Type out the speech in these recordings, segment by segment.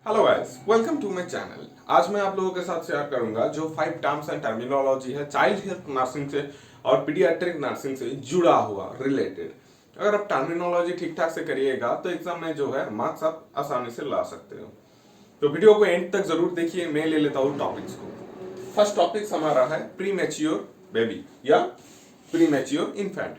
Hello guys, welcome to my channel. आज मैं आप लोगों के साथ शेयर करूंगा जो 5 टर्म्स एंड टर्मिनोलॉजी है चाइल्ड हेल्थ नर्सिंग से और पीडियाट्रिक नर्सिंग से जुड़ा हुआ रिलेटेड। अगर आप टर्मिनोलॉजी ठीक ठाक से करिएगा तो एग्जाम में जो है मार्क्स आप आसानी से ला सकते हो। तो वीडियो को एंड तक जरूर देखिए। मैं ले लेता हूँ टॉपिक्स को। फर्स्ट टॉपिक्स हमारा है प्री मैच्योर बेबी या प्री मैच्योर इन्फेंट।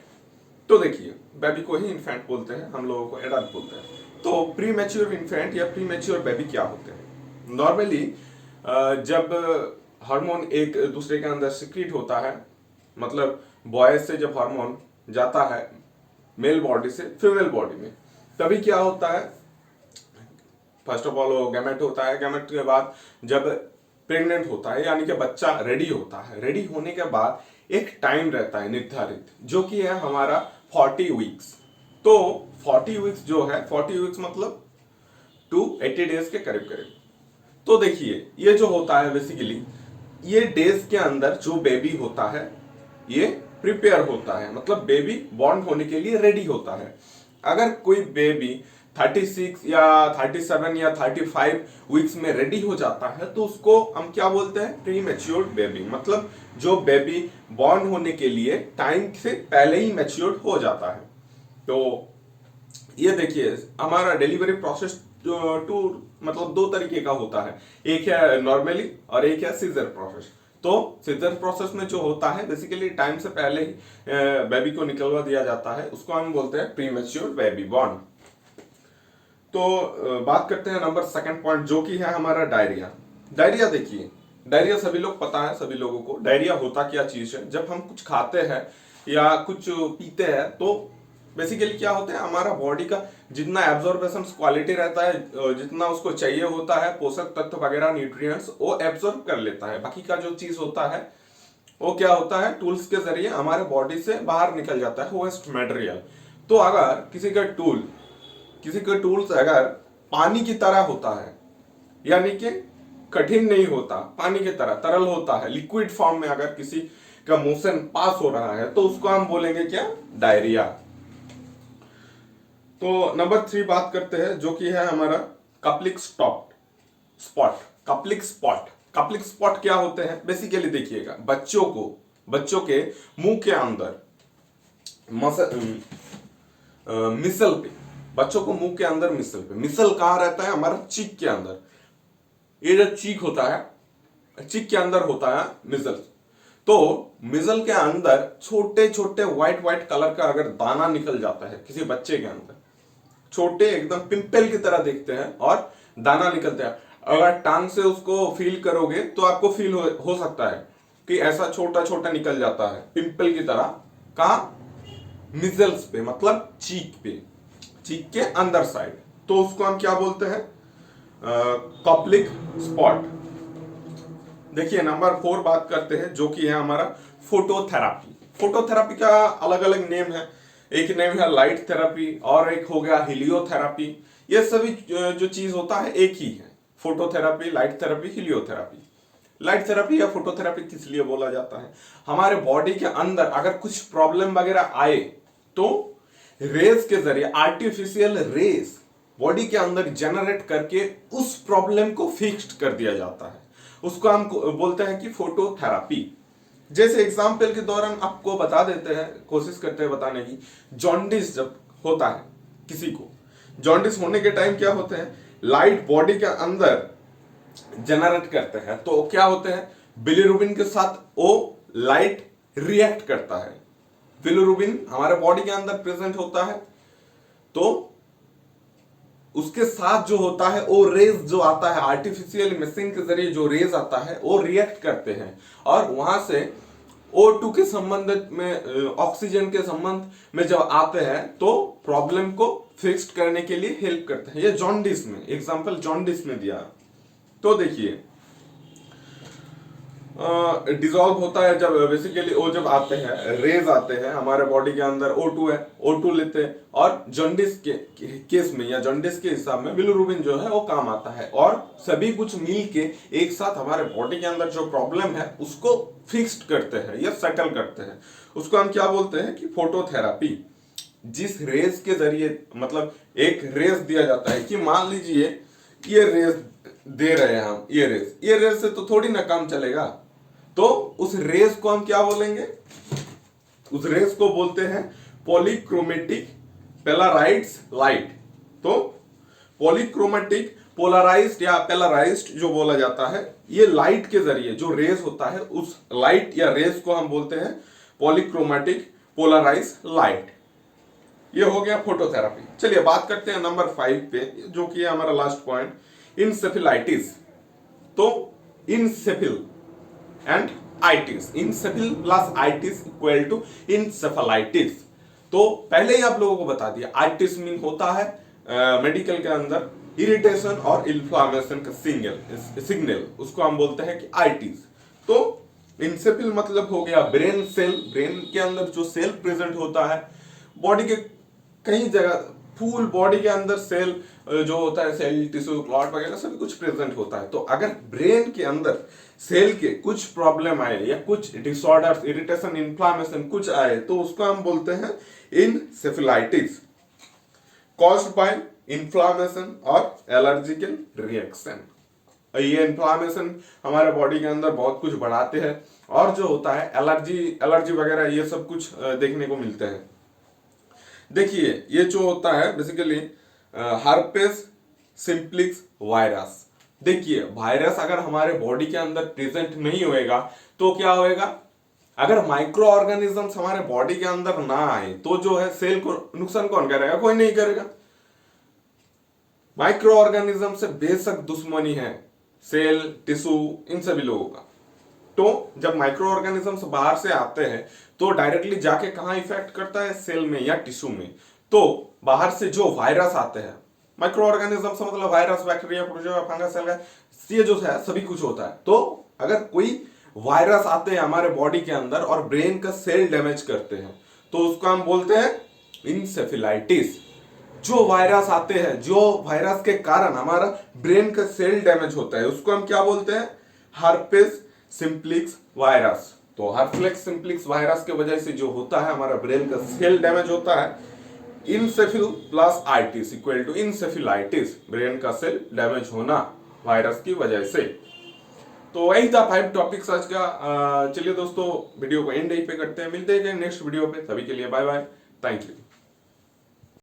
तो देखिए, बेबी को ही इन्फेंट बोलते हैं, हम लोगों को एडल्ट बोलते हैं। तो प्री मैच्योर इन्फेंट या प्री मैच्योर बेबी क्या होते हैं? नॉर्मली जब हार्मोन एक दूसरे के अंदर सिक्रीट होता है, मतलब बॉय से जब हार्मोन जाता है मेल बॉडी से फीमेल बॉडी में, तभी क्या होता है, फर्स्ट ऑफ ऑल वो गैमेट होता है। गैमेट के बाद जब प्रेग्नेंट होता है यानी कि बच्चा रेडी होता है, रेडी होने के बाद एक टाइम रहता है निर्धारित, जो कि है हमारा 40 वीक्स। तो 40 वीक्स जो है, 40 वीक्स मतलब 280 डेज के करीब करीब। तो देखिए, ये जो होता है बेसिकली, ये डेज के अंदर जो बेबी होता है ये प्रिपेयर होता है, मतलब बेबी बॉर्न होने के लिए रेडी होता है। अगर कोई बेबी 36 या 37 या 35 वीक्स में रेडी हो जाता है तो उसको हम क्या बोलते हैं? प्री मैच्योर्ड बेबी, मतलब जो बेबी बॉर्न होने के लिए टाइम से पहले ही मैच्योर्ड हो जाता है। तो ये देखिए, हमारा डिलीवरी प्रोसेस टू मतलब दो तरीके का होता है, एक है नॉर्मली और एक है सीजर प्रोसेस। तो सीजर प्रोसेस में जो होता है बेसिकली टाइम से पहले ही बेबी को निकलवा दिया जाता है, उसको हम बोलते हैं प्री मैच्योर बेबी बॉर्न। तो बात करते हैं नंबर सेकंड पॉइंट, जो कि है हमारा डायरिया। डायरिया देखिए, डायरिया सभी लोग पता है, सभी लोगों को डायरिया होता क्या चीज है। जब हम कुछ खाते हैं या कुछ पीते हैं तो बेसिकली क्या होता है, हमारा बॉडी का जितना एब्जॉर्बेशन क्वालिटी रहता है, जितना उसको चाहिए होता है पोषक तत्व वगैरह न्यूट्रिएंट्स, वो एब्जॉर्ब कर लेता है। बाकी का जो चीज होता है वो क्या होता है, टूल्स के जरिए हमारे बॉडी से बाहर निकल जाता है, वेस्ट मटेरियल। तो अगर किसी का टूल्स अगर पानी की तरह होता है, यानी कि कठिन नहीं होता, पानी की तरह तरल होता है, लिक्विड फॉर्म में अगर किसी का मोशन पास हो रहा है तो उसको हम बोलेंगे क्या? डायरिया। तो नंबर 3 बात करते हैं, जो कि है हमारा कप्लिक स्पॉट। कप्लिक स्पॉट, कप्लिक स्पॉट क्या होते हैं? बेसिकली देखिएगा, बच्चों के मुंह के अंदर मिसल पे, बच्चों को मुंह के अंदर मिसल कहाँ रहता है? हमारा चीक के अंदर। ये जो चीक होता है, चीक के अंदर होता है मिसल। तो मिसल के अंदर छोटे छोटे व्हाइट व्हाइट कलर का अगर दाना निकल जाता है किसी बच्चे के अंदर, छोटे एकदम पिंपल की तरह दिखते हैं और दाना निकलते हैं, अगर टांग से उसको फील करोगे तो आपको फील हो सकता है कि ऐसा छोटा छोटा निकल जाता है पिंपल की तरह। कहाँ? मिजल्स पे, मतलब चीक पे, चीक के अंदर साइड। तो उसको हम क्या बोलते हैं? Koplik spot. देखिए नंबर 4 बात करते हैं, जो कि है हमारा फोटोथेरापी। फोटोथेरापी का अलग अलग नेम है, एक नेम है लाइट थेरापी और एक हो गया हिलियोथेरापी। ये सभी जो चीज होता है एक ही है, phototherapy, light therapy, heliotherapy. Light therapy या फोटोथेरापी किस लिए बोला जाता है? हमारे बॉडी के अंदर अगर कुछ प्रॉब्लम वगैरह आए तो रेज के जरिए, आर्टिफिशियल रेज बॉडी के अंदर जनरेट करके उस प्रॉब्लम को फिक्स्ड कर दिया जाता है, उसको हम बोलते हैं कि फोटोथेरापी। जैसे एग्जाम्पल के दौरान आपको बता देते हैं, कोशिश करते हैं बताने की, जॉन्डिस जब होता है किसी को, जॉन्डिस होने के टाइम क्या होते हैं, लाइट बॉडी के अंदर जनरेट करते हैं तो क्या होते हैं, बिलिरुबिन के साथ वो लाइट रिएक्ट करता है। बिलिरुबिन हमारे बॉडी के अंदर प्रेजेंट होता है, तो उसके साथ जो होता है वो रेज जो आता है आर्टिफिशियल मशीन के जरिए, जो रेज आता है वो रिएक्ट करते हैं और वहां से O2 के संबंध में, ऑक्सीजन के संबंध में जब आते हैं तो प्रॉब्लम को फिक्स करने के लिए हेल्प करते हैं। ये जॉन्डिस में एग्जांपल जॉन्डिस में दिया। तो देखिए, डिसॉल्व होता है जब बेसिकली वो जब आते हैं, रेज आते हैं हमारे बॉडी के अंदर, O2 है, O2 लेते हैं और जॉन्डिस के केस में या जॉन्डिस के हिसाब में बिलिरुबिन जो है वो काम आता है और सभी कुछ मिल के एक साथ हमारे बॉडी के अंदर जो प्रॉब्लम है उसको फिक्स्ड करते हैं या सेटल करते हैं। उसको हम क्या बोलते हैं कि फोटोथेरापी। जिस रेज के जरिए, मतलब एक रेज दिया जाता है कि मान लीजिए ये रेस दे रहे हैं हम, ये रेस से तो थोड़ी ना काम चलेगा। तो उस रेस को हम क्या बोलेंगे, उस रेस को बोलते हैं पॉलीक्रोमेटिक पोलराइज्ड लाइट। तो पॉलीक्रोमेटिक पोलराइज्ड या पोलराइज्ड जो बोला जाता है, ये लाइट के जरिए जो रेस होता है, उस लाइट या रेस को हम बोलते हैं पॉलीक्रोमेटिक पोलराइज्ड लाइट। ये हो गया फोटोथेरेपी। चलिए बात करते हैं नंबर 5 पे, जो कि है हमारा लास्ट पॉइंट, इंसेफेलाइटिस। तो encephal and itis, encephal plus itis equal to encephalitis. तो पहले ही आप लोगों को बता दिया, आइटिस मीन होता है मेडिकल के अंदर इरिटेशन और इन्फ्लामेशन का सिग्नल, उसको हम बोलते हैं कि आइटिस। तो इंसेफिल मतलब हो गया ब्रेन सेल, ब्रेन के अंदर जो सेल प्रेजेंट होता है, बॉडी के कई जगह, फुल बॉडी के अंदर सेल जो होता है, सेल टिश्यू क्लॉट वगैरह सभी कुछ प्रेजेंट होता है। तो अगर ब्रेन के अंदर सेल के कुछ प्रॉब्लम आए या कुछ डिसऑर्डर, इरिटेशन, इन्फ्लामेशन कुछ आए, तो उसको हम बोलते हैं इंसेफेलाइटिस, कॉज्ड बाय इन्फ्लामेशन और एलर्जिकल रिएक्शन। ये इन्फ्लामेशन हमारे बॉडी के अंदर बहुत कुछ बढ़ाते हैं, और जो होता है एलर्जी वगैरह ये सब कुछ देखने को मिलते हैं। देखिए ये जो होता है बेसिकली हर्पेस सिंप्लेक्स वायरस। देखिए वायरस अगर हमारे बॉडी के अंदर प्रेजेंट नहीं होएगा तो क्या होएगा, अगर माइक्रो ऑर्गेनिजम्स हमारे बॉडी के अंदर ना आए तो जो है सेल को नुकसान कौन करेगा, कोई नहीं करेगा। माइक्रो ऑर्गेनिज्म से बेशक दुश्मनी है सेल, टिश्यू, इन सभी लोगों का। तो जब माइक्रो ऑर्गेनिजम्स बाहर से आते हैं तो डायरेक्टली जाके कहां इफेक्ट करता है, सेल में या टिश्यू में। तो बाहर से जो वायरस आते हैं, माइक्रो ऑर्गेनिज्म से मतलब वायरस, बैक्टीरिया, प्रोटोजोआ, फंगस, ये जो है सभी कुछ होता है। तो अगर कोई वायरस आते हैं हमारे बॉडी के अंदर और ब्रेन का सेल डैमेज करते हैं तो उसको हम बोलते हैं इंसेफेलाइटिस। जो वायरस आते हैं, जो वायरस के कारण हमारा ब्रेन का सेल डैमेज होता है, उसको हम क्या बोलते हैं, हर्पेस सिंप्लेक्स वायरस। तो हर्पेस सिंप्लेक्स वायरस के वजह से जो होता है हमारा ब्रेन का सेल डैमेज होता है, encephal plus itis equal to encephalitis, brain का सेल डैमेज होना वायरस की वजह से। तो वही था 5 टॉपिक्स आज का। चलिए दोस्तों वीडियो को एंड यहीं पे करते हैं, मिलते हैं नेक्स्ट वीडियो पे, तभी के लिए बाय बाय, थैंक यू।